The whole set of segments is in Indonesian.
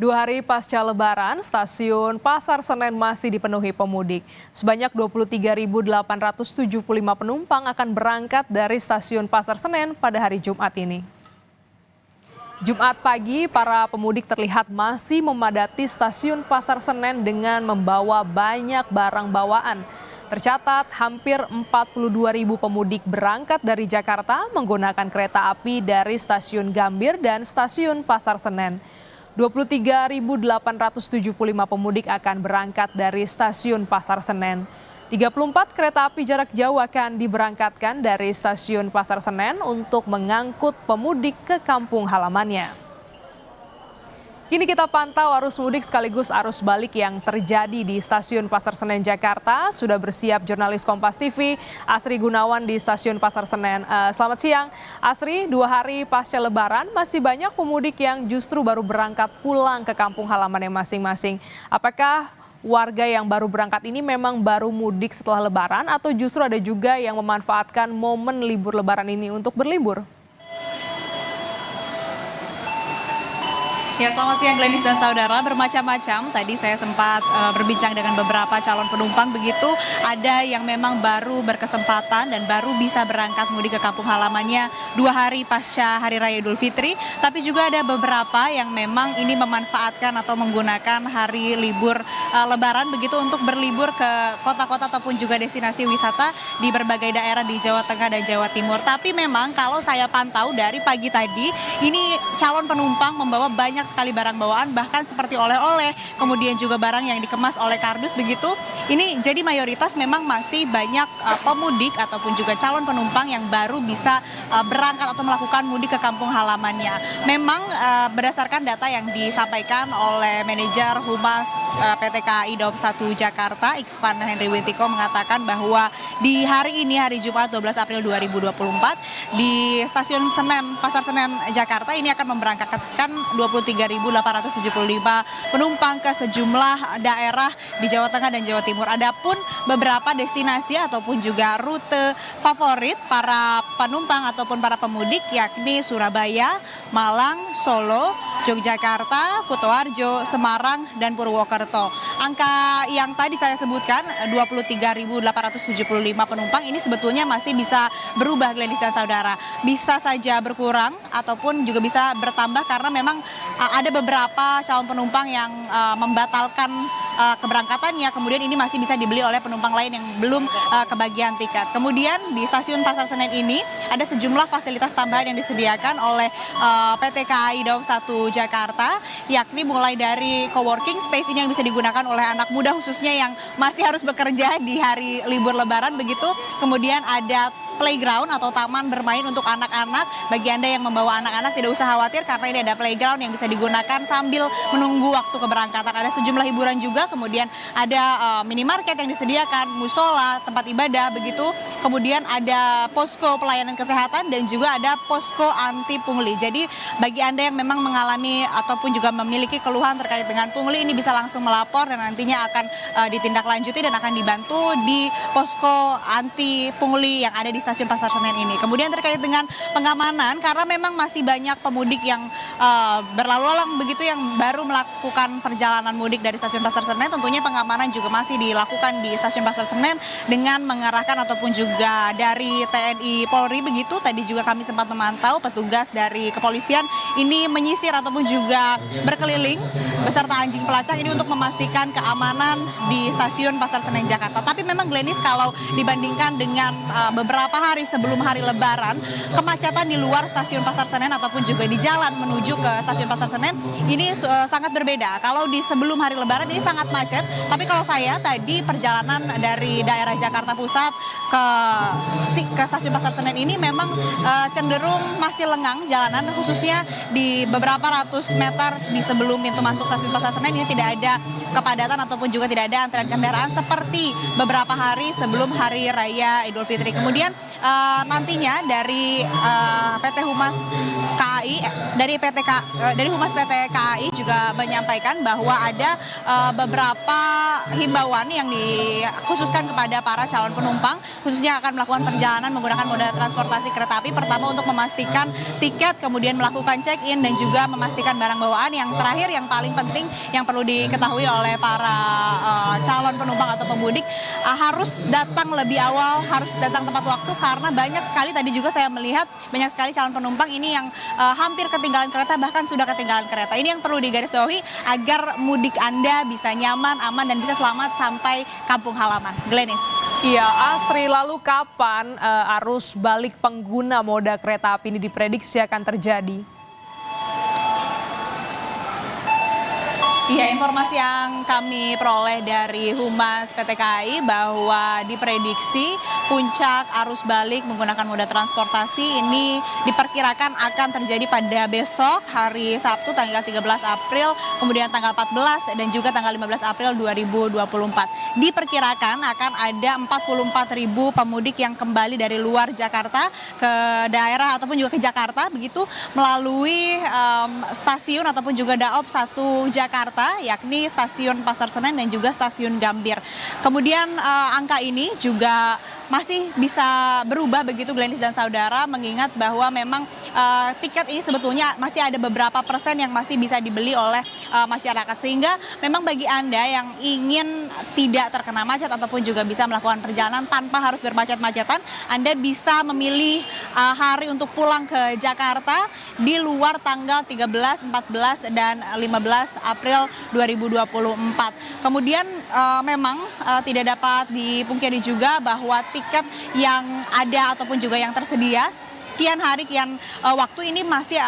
2 hari pasca Lebaran, stasiun Pasar Senen masih dipenuhi pemudik. Sebanyak 23.875 penumpang akan berangkat dari stasiun Pasar Senen pada hari Jumat ini. Jumat pagi, para pemudik terlihat masih memadati stasiun Pasar Senen dengan membawa banyak barang bawaan. Tercatat hampir 42.000 pemudik berangkat dari Jakarta menggunakan kereta api dari stasiun Gambir dan stasiun Pasar Senen. 23.875 pemudik akan berangkat dari stasiun Pasar Senen. 34 kereta api jarak jauh akan diberangkatkan dari stasiun Pasar Senen untuk mengangkut pemudik ke kampung halamannya. Kini kita pantau arus mudik sekaligus arus balik yang terjadi di stasiun Pasar Senen Jakarta. Sudah bersiap jurnalis Kompas TV, Asri Gunawan di stasiun Pasar Senen. Selamat siang, Asri. 2 hari pasca Lebaran masih banyak pemudik yang justru baru berangkat pulang ke kampung halamannya masing-masing. Apakah warga yang baru berangkat ini memang baru mudik setelah Lebaran atau justru ada juga yang memanfaatkan momen libur Lebaran ini untuk berlibur? Ya, selamat siang Glenis dan saudara. Bermacam-macam. Tadi saya sempat berbincang dengan beberapa calon penumpang. Begitu ada yang memang baru berkesempatan dan baru bisa berangkat mudik ke kampung halamannya 2 hari pasca Hari Raya Idul Fitri. Tapi juga ada beberapa yang memang ini memanfaatkan atau menggunakan hari libur Lebaran begitu untuk berlibur ke kota-kota ataupun juga destinasi wisata di berbagai daerah di Jawa Tengah dan Jawa Timur. Tapi memang kalau saya pantau dari pagi tadi, ini calon penumpang membawa banyak sekali barang bawaan, bahkan seperti oleh-oleh, kemudian juga barang yang dikemas oleh kardus begitu. Ini jadi mayoritas memang masih banyak pemudik ataupun juga calon penumpang yang baru bisa berangkat atau melakukan mudik ke kampung halamannya. Memang berdasarkan data yang disampaikan oleh manajer Humas PT KAI Daob 1 Jakarta, Iksvan Henry Wintiko, mengatakan bahwa di hari ini, hari Jumat 12 April 2024, di stasiun Senen, Pasar Senen Jakarta ini akan memberangkatkan 23.875 penumpang ke sejumlah daerah di Jawa Tengah dan Jawa Timur. Adapun beberapa destinasi ataupun juga rute favorit para penumpang ataupun para pemudik yakni Surabaya, Malang, Solo, Yogyakarta, Kutoarjo, Semarang, dan Purwokerto. Angka yang tadi saya sebutkan 23.875 penumpang ini sebetulnya masih bisa berubah, Glenis dan saudara. Bisa saja berkurang ataupun juga bisa bertambah karena memang ada beberapa calon penumpang yang membatalkan keberangkatannya, kemudian ini masih bisa dibeli oleh penumpang lain yang belum kebagian tiket. Kemudian di stasiun Pasar Senen ini ada sejumlah fasilitas tambahan yang disediakan oleh PT KAI Daob 1 Jakarta, yakni mulai dari coworking space ini yang bisa digunakan oleh anak muda khususnya yang masih harus bekerja di hari libur Lebaran begitu. Kemudian ada playground atau taman bermain untuk anak-anak. Bagi Anda yang membawa anak-anak tidak usah khawatir karena ini ada playground yang bisa digunakan sambil menunggu waktu keberangkatan. Ada sejumlah hiburan juga, kemudian ada minimarket yang disediakan, musola, tempat ibadah begitu. Kemudian ada posko pelayanan kesehatan dan juga ada posko anti pungli. Jadi bagi Anda yang memang mengalami ataupun juga memiliki keluhan terkait dengan pungli, ini bisa langsung melapor dan nantinya akan ditindaklanjuti dan akan dibantu di posko anti pungli yang ada di stasiun Pasar Senen ini. Kemudian terkait dengan pengamanan, karena memang masih banyak pemudik yang berlalu lalang begitu yang baru melakukan perjalanan mudik dari stasiun Pasar Senen, tentunya pengamanan juga masih dilakukan di stasiun Pasar Senen dengan mengarahkan ataupun juga dari TNI Polri begitu. Tadi juga kami sempat memantau petugas dari kepolisian ini menyisir ataupun juga berkeliling beserta anjing pelacak ini untuk memastikan keamanan di stasiun Pasar Senen Jakarta. Tapi memang Glenis, kalau dibandingkan dengan beberapa hari sebelum hari Lebaran, kemacetan di luar stasiun Pasar Senen ataupun juga di jalan menuju ke stasiun Pasar Senen ini sangat berbeda. Kalau di sebelum hari Lebaran ini sangat macet, tapi kalau saya tadi perjalanan dari daerah Jakarta Pusat ke stasiun Pasar Senen ini memang cenderung masih lengang jalanan, khususnya di beberapa ratus meter di sebelum pintu masuk stasiun Pasar Senen ini tidak ada kepadatan ataupun juga tidak ada antrean kendaraan seperti beberapa hari sebelum Hari Raya Idul Fitri. Kemudian nantinya dari PT Humas KAI, dari Humas PT KAI juga menyampaikan bahwa ada beberapa himbauan yang dikhususkan kepada para calon penumpang, khususnya akan melakukan perjalanan menggunakan moda transportasi kereta api. Pertama, untuk memastikan tiket, kemudian melakukan check-in dan juga memastikan barang bawaan. Yang terakhir, yang paling penting yang perlu diketahui oleh para calon penumpang atau pemudik, harus datang lebih awal, harus datang tepat waktu, karena banyak sekali tadi juga saya melihat banyak sekali calon penumpang ini yang hampir ketinggalan kereta, bahkan sudah ketinggalan kereta. Ini yang perlu digarisbawahi agar mudik Anda bisa nyaman, aman, dan bisa selamat sampai kampung halaman. Glenis. Iya, Astri, lalu kapan arus balik pengguna moda kereta api ini diprediksi akan terjadi? Iya, informasi yang kami peroleh dari Humas PT KAI bahwa diprediksi puncak arus balik menggunakan moda transportasi ini diperkirakan akan terjadi pada besok hari Sabtu tanggal 13 April, kemudian tanggal 14 dan juga tanggal 15 April 2024. Diperkirakan akan ada 44.000 pemudik yang kembali dari luar Jakarta ke daerah ataupun juga ke Jakarta, begitu melalui stasiun ataupun juga Daop 1 Jakarta, yakni stasiun Pasar Senen dan juga stasiun Gambir. Kemudian angka ini juga masih bisa berubah begitu, Glenis dan saudara, mengingat bahwa memang tiket ini sebetulnya masih ada beberapa persen yang masih bisa dibeli oleh masyarakat, sehingga memang bagi Anda yang ingin tidak terkena macet ataupun juga bisa melakukan perjalanan tanpa harus bermacet-macetan, Anda bisa memilih hari untuk pulang ke Jakarta di luar tanggal 13, 14, dan 15 April 2024. Kemudian memang tidak dapat dipungkiri juga bahwa tiket yang ada ataupun juga yang tersedia sekian hari, kian waktu ini masih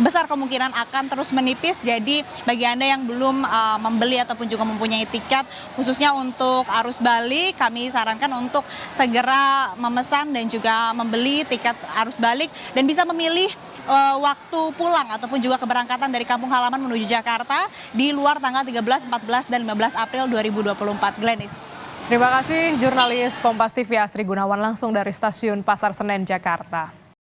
besar kemungkinan akan terus menipis. Jadi bagi Anda yang belum membeli ataupun juga mempunyai tiket khususnya untuk arus balik, kami sarankan untuk segera memesan dan juga membeli tiket arus balik dan bisa memilih waktu pulang ataupun juga keberangkatan dari kampung halaman menuju Jakarta di luar tanggal 13, 14, dan 15 April 2024. Glenis. Terima kasih jurnalis Kompas TV Astri Gunawan langsung dari Stasiun Pasar Senen, Jakarta.